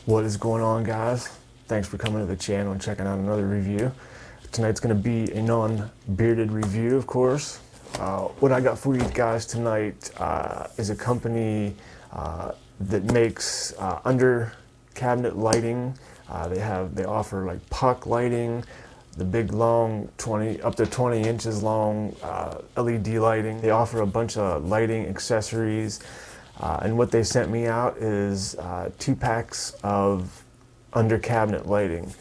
What is going on, guys? Thanks for coming to the channel and checking out another review. Tonight's going to be a non-bearded review, of course. What I got for you guys tonight is a company that makes under cabinet lighting. They offer like puck lighting, the big long up to 20 inches long LED lighting. They offer a bunch of lighting accessories. And what they sent me out is 2 packs of under cabinet lighting.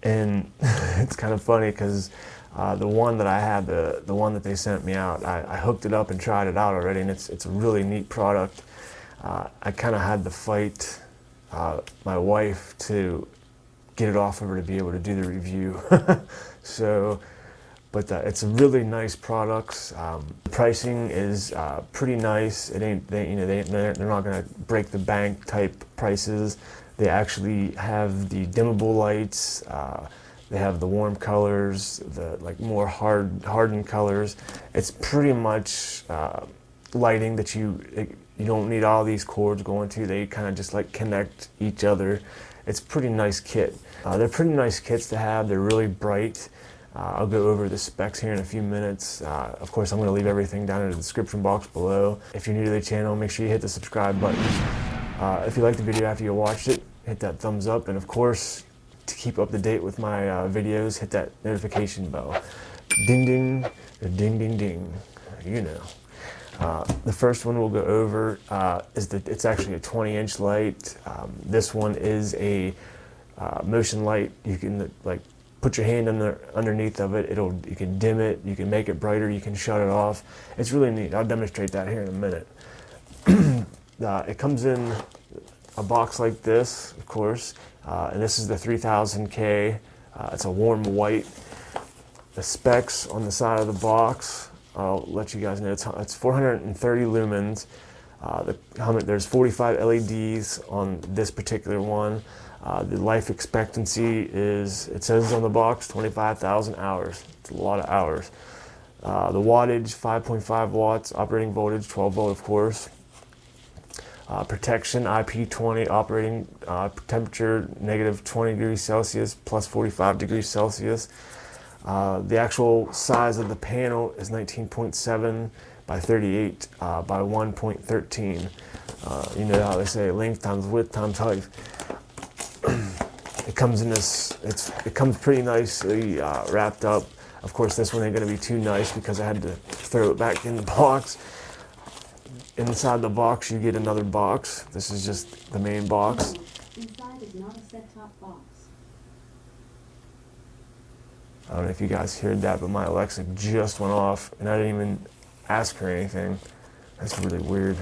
And it's kind of funny because the one that I had, the one that they sent me out, I hooked it up and tried it out already, and it's a really neat product. I kind of had to fight my wife to get it off of her to be able to do the review. But it's a really nice product. The pricing is pretty nice. It ain't they're not gonna break the bank type prices. They actually have the dimmable lights. They have the warm colors, the like more hardened colors. It's pretty much lighting that you don't need all these cords going to. They kind of just like connect each other. It's a pretty nice kit. They're pretty nice kits to have. They're really bright. I'll go over the specs here in a few minutes. Of course, I'm going to leave everything down in the description box below. If you're new to the channel, make sure you hit the subscribe button. If you liked the video after you watched it, hit that thumbs up. And of course, to keep up to date with my videos, hit that notification bell. Ding, ding, ding, ding, ding. You know. The first one we'll go over is that it's actually a 20-inch light. This one is a motion light. You can like put your hand underneath of it. You can dim it, you can make it brighter, you can shut it off. It's really neat. I'll demonstrate that here in a minute. It comes in a box like this, of course, and this is the 3000K. It's a warm white. The specs on the side of the box, I'll let you guys know, it's 430 lumens. There's 45 LEDs on this particular one. The life expectancy is, it says on the box, 25,000 hours. It's a lot of hours. The wattage, 5.5 watts. Operating voltage, 12 volt, of course. Protection, IP20. Operating temperature, negative 20 degrees Celsius, plus 45 degrees Celsius. The actual size of the panel is 19.7 by 38 by 1.13. You know how they say length times width times height. It comes in this, it comes pretty nicely wrapped up. Of course, this one ain't gonna be too nice because I had to throw it back in the box. Inside the box, you get another box. This is just the main box. Inside is not a set-top box. I don't know if you guys heard that, but my Alexa just went off, and I didn't even ask her anything. That's really weird.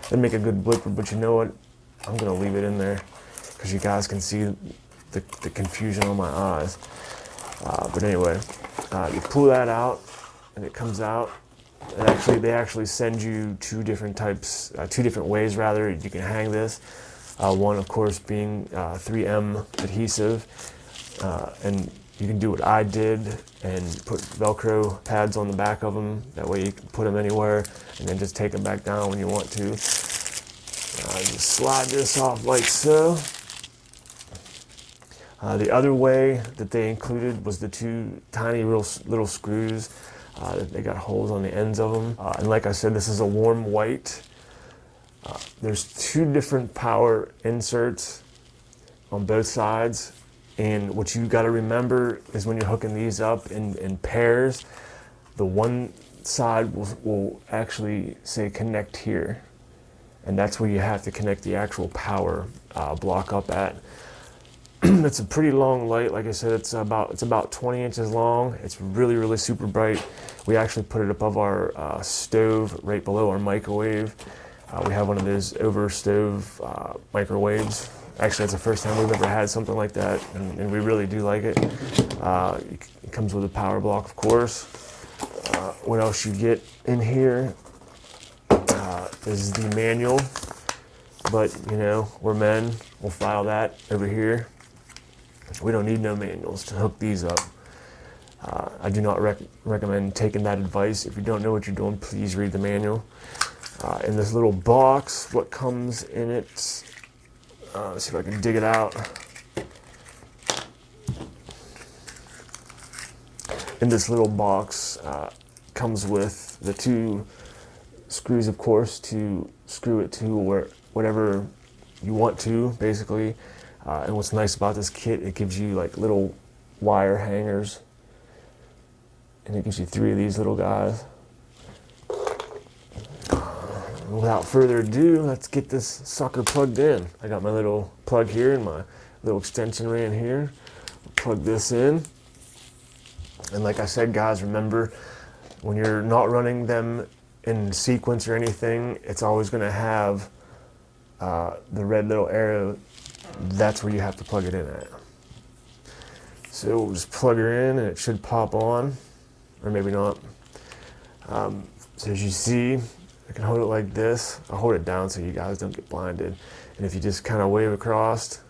It'd make a good blooper, but you know what? I'm gonna leave it in there because you guys can see the confusion on my eyes. But anyway, you pull that out, and it comes out. And they actually send you two different ways rather. You can hang this. One, of course, being 3M adhesive, and you can do what I did and put Velcro pads on the back of them. That way you can put them anywhere and then just take them back down when you want to. Just slide this off like so. The other way that they included was the 2 tiny little screws. They got holes on the ends of them. And like I said, this is a warm white. There's 2 different power inserts on both sides. And what you got to remember is when you're hooking these up in pairs, the one side will actually say connect here. And that's where you have to connect the actual power block up at. It's a pretty long light. Like I said, it's about 20 inches long. It's really, really super bright. We actually put it above our stove right below our microwave. We have one of those over stove microwaves. Actually, it's the first time we've ever had something like that, and we really do like it. It comes with a power block, of course. What else you get in here is the manual, but you know, we're men, we'll file that over here. We don't need no manuals to hook these up. I do not recommend taking that advice. If you don't know what you're doing, please read the manual. In this little box, what comes in it Let's see if I can dig it out. In this little box comes with the 2 screws, of course, to screw it to whatever you want to, basically. And what's nice about this kit, it gives you like little wire hangers, and it gives you 3 of these little guys. Without further ado, let's get this sucker plugged in. I got my little plug here and my little extension ran here. Plug this in. And like I said, guys, remember, when you're not running them in sequence or anything, it's always going to have the red little arrow. That's where you have to plug it in at. So we'll just plug her in and it should pop on, or maybe not. So as you see, I can hold it like this. I'll hold it down so you guys don't get blinded. And if you just kind of wave across,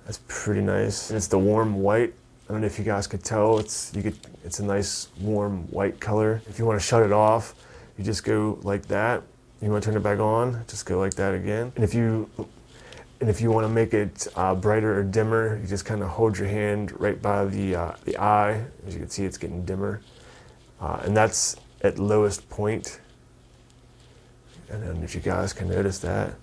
that's pretty nice. And it's the warm white. I don't know if you guys could tell. It's a nice warm white color. If you want to shut it off, you just go like that. You want to turn it back on, just go like that again. And if you want to make it brighter or dimmer, you just kind of hold your hand right by the eye. As you can see, it's getting dimmer, and that's at lowest point. And then if you guys can notice that.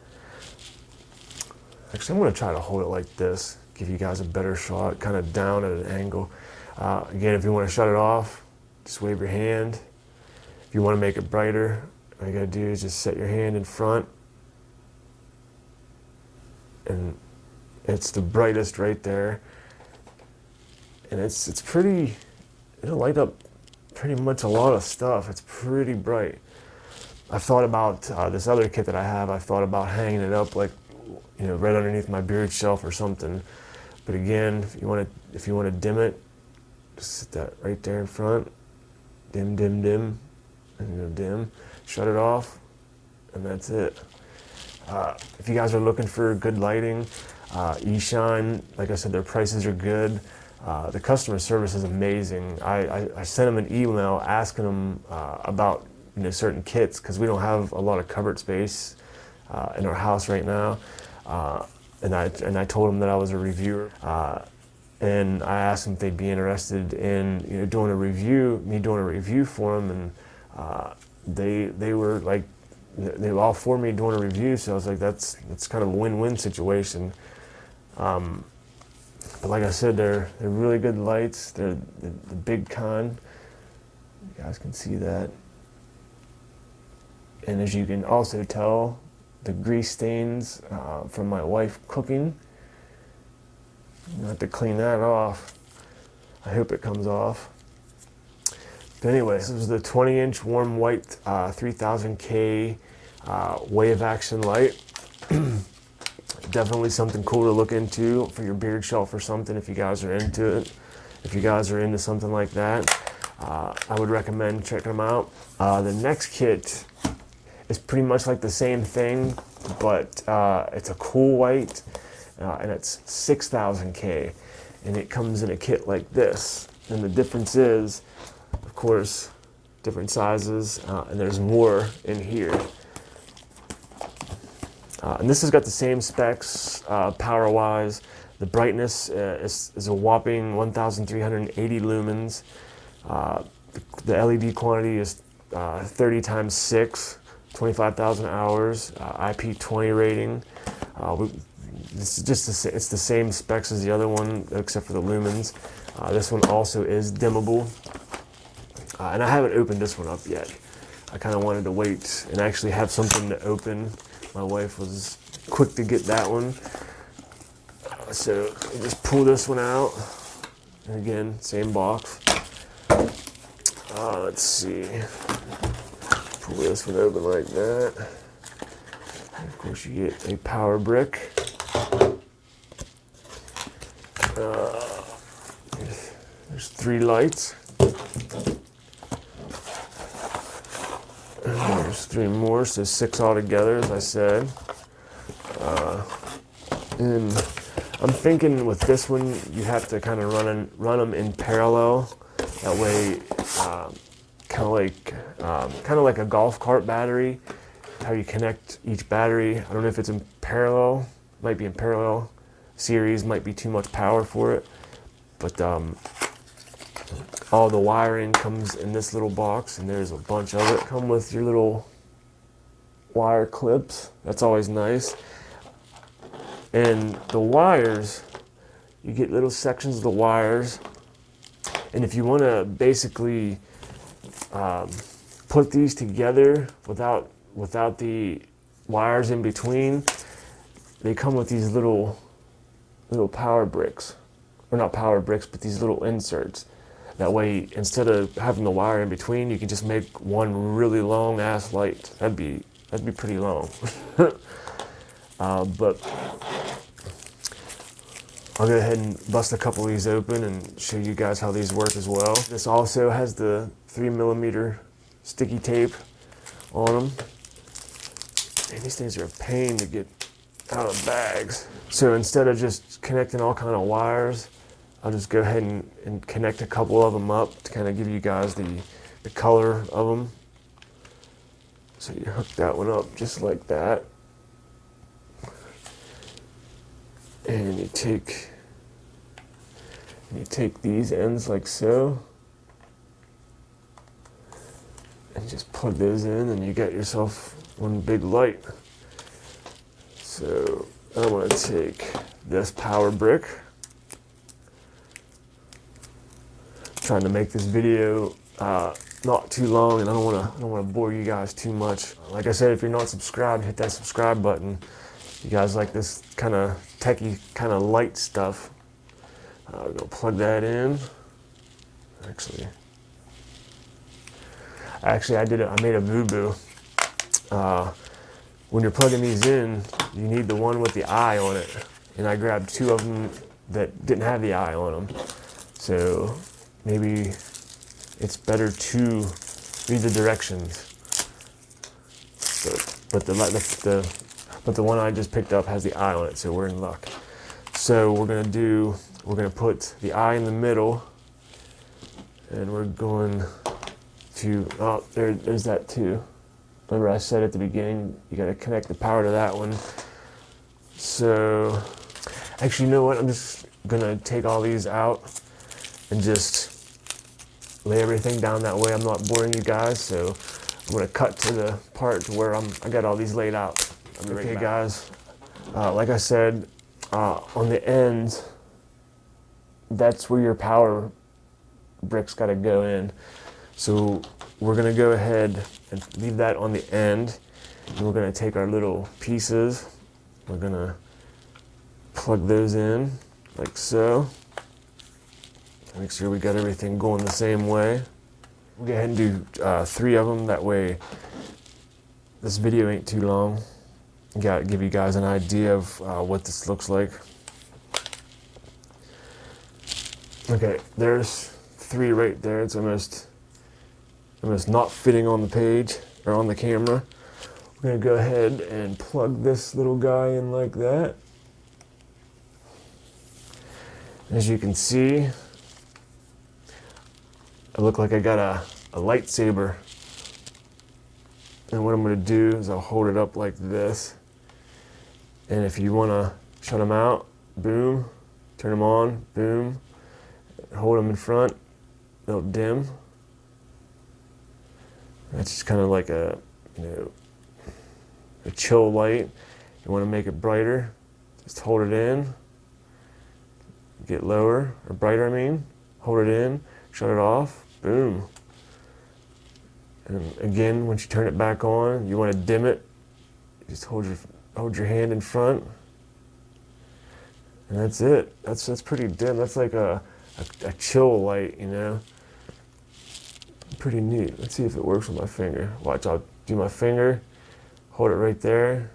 Actually, I'm going to try to hold it like this, give you guys a better shot, kind of down at an angle. Again, if you want to shut it off, just wave your hand. If you want to make it brighter, all you got to do is just set your hand in front, and it's the brightest right there. And it's pretty, it'll light up pretty much a lot of stuff. It's pretty bright. I've thought about this other kit that I have. I've thought about hanging it up like, you know, right underneath my beard shelf or something. But again, if you want to dim it, just sit that right there in front. Dim, dim, dim, and you know, dim. Shut it off, and that's it. If you guys are looking for good lighting, EShine, like I said, their prices are good. The customer service is amazing. I sent them an email asking them about, you know, certain kits, because we don't have a lot of cupboard space in our house right now. And I told them that I was a reviewer, and I asked them if they'd be interested in, you know, doing a review for them, and they were like, they were all for me doing a review. So I was like, that's kind of a win-win situation. But like I said, they're really good lights. They're the big kind. You guys can see that. And as you can also tell, the grease stains from my wife cooking. I have to clean that off. I hope it comes off. But anyway, this is the 20-inch warm white 3000K wave action light. Definitely something cool to look into for your beard shelf or something if you guys are into it. If you guys are into something like that, I would recommend checking them out. The next kit is pretty much like the same thing, but it's a cool white, and it's 6000K, and it comes in a kit like this. And the difference is, of course, different sizes, and there's more in here. And this has got the same specs power-wise. The brightness is a whopping 1,380 lumens. The LED quantity is 30 times 6, 25,000 hours, IP20 rating. This is just it's the same specs as the other one, except for the lumens. This one also is dimmable, and I haven't opened this one up yet. I kind of wanted to wait and actually have something to open. My wife was quick to get that one, so I just pull this one out. And again, same box. Let's see. Pull this one open like that. And of course, you get a power brick. There's 3 lights. And there's 3 more, so 6 altogether, as I said. And I'm thinking with this one, you have to kind of run them in parallel. That way, kind of like a golf cart battery. How you connect each battery. I don't know if it's in parallel might be in parallel series, might be too much power for it. But all the wiring comes in this little box, and there's a bunch of it. Come with your little wire clips. That's always nice. And the wires, you get little sections of the wires. And if you want to basically put these together without the wires in between, they come with these little power bricks. Or not power bricks, but these little inserts. That way, instead of having the wire in between, you can just make one really long ass light. That'd be pretty long. But I'll go ahead and bust a couple of these open and show you guys how these work as well. This also has the 3mm sticky tape on them. And these things are a pain to get out of bags. So instead of just connecting all kind of wires, I'll just go ahead and connect a couple of them up to kind of give you guys the color of them. So you hook that one up just like that. And you take these ends like so. And just plug those in, and you get yourself one big light. So I'm going to take this power brick. Trying to make this video not too long, and I don't want to bore you guys too much. Like I said, if you're not subscribed, hit that subscribe button. If you guys like this kind of techie, kind of light stuff, I'm gonna plug that in. Actually, I made a boo-boo. When you're plugging these in, you need the one with the eye on it, and I grabbed two of them that didn't have the eye on them. So maybe it's better to read the directions. But the one I just picked up has the eye on it, so we're in luck. So we're gonna put the eye in the middle, and we're going to, oh, there's that too. Remember I said at the beginning, you gotta connect the power to that one. So, actually, you know what? I'm just gonna take all these out and just lay everything down that way. I'm not boring you guys, so I'm gonna cut to the part to where I got all these laid out. Okay, guys, like I said, on the ends, that's where your power bricks gotta go in. So we're gonna go ahead and leave that on the end, and we're gonna take our little pieces, we're gonna plug those in like so. Make sure we got everything going the same way. We'll go ahead and do 3 of them, that way this video ain't too long. Give you guys an idea of what this looks like. Okay, there's 3 right there. It's almost not fitting on the page or on the camera. We're gonna go ahead and plug this little guy in like that. As you can see, I look like I got a lightsaber. And what I'm gonna do is I'll hold it up like this. And if you wanna shut them out, boom, turn them on, boom, hold them in front, they'll dim. That's just kind of like a chill light. You wanna make it brighter, just hold it in, get lower, or brighter I mean, hold it in, shut it off, boom. And again, once you turn it back on, you want to dim it, just hold your hand in front, and that's it. That's pretty dim. That's like a chill light, you know. Pretty neat. Let's see if it works with my finger. Watch, I'll do my finger, hold it right there,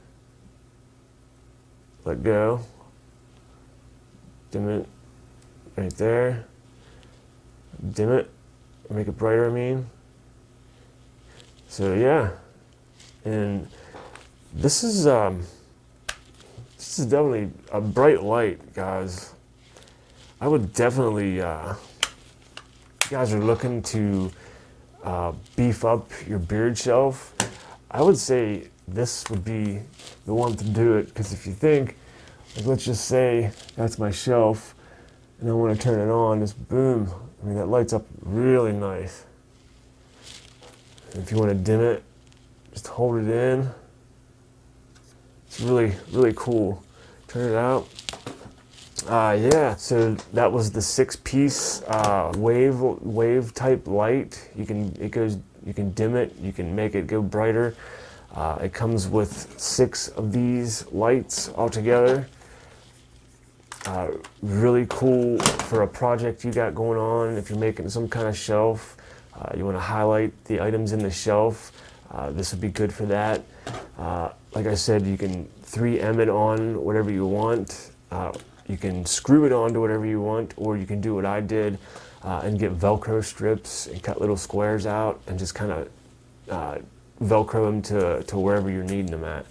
let go, dim it right there, dim it, make it brighter I mean. So yeah, and this is definitely a bright light, guys. I would definitely, if you guys are looking to beef up your beard shelf, I would say this would be the one to do it, because if you think Like, let's just say that's my shelf, and I want to turn it on, just boom. I mean, that lights up really nice. And if you want to dim it, just hold it in. It's really, really cool. Turn it out. Yeah, so that was the 6-piece wave type light. You can dim it, you can make it go brighter. It comes with 6 of these lights altogether. Really cool for a project you got going on. If you're making some kind of shelf, you want to highlight the items in the shelf, this would be good for that. Like I said, you can 3M it on whatever you want. You can screw it on to whatever you want, or you can do what I did and get Velcro strips and cut little squares out and just kind of Velcro them to wherever you're needing them at.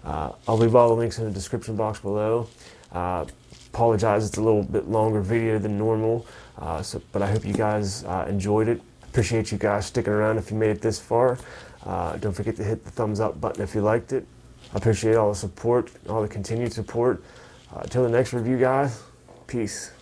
I'll leave all the links in the description box below. Apologize, it's a little bit longer video than normal, but I hope you guys enjoyed it. Appreciate you guys sticking around if you made it this far. Don't forget to hit the thumbs up button if you liked it. I appreciate all the support, all the continued support. Till the next review, guys. Peace.